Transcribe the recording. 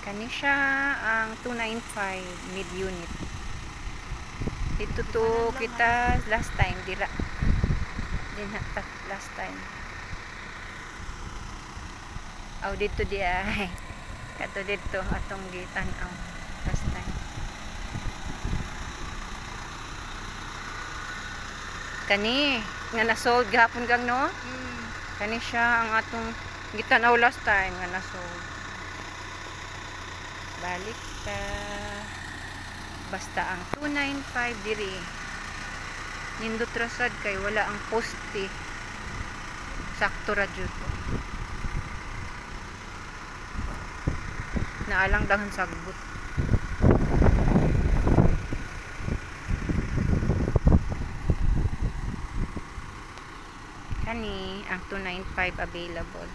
Kani siya ang 295 mid unit. Dito to kita last time dira. Din hatta last time. Aw dito di ay. Kato dito atong gitan-aw last time. Kani nga na-sold gahapon gang no? Kani siya ang atong gitan-aw last time nga na-sold. Balik ka. Basta ang 295 diri. Nindot rasad kay wala ang poste. Sakto ra jud to. Naalang dahon sagbot. Kani ang 295 available.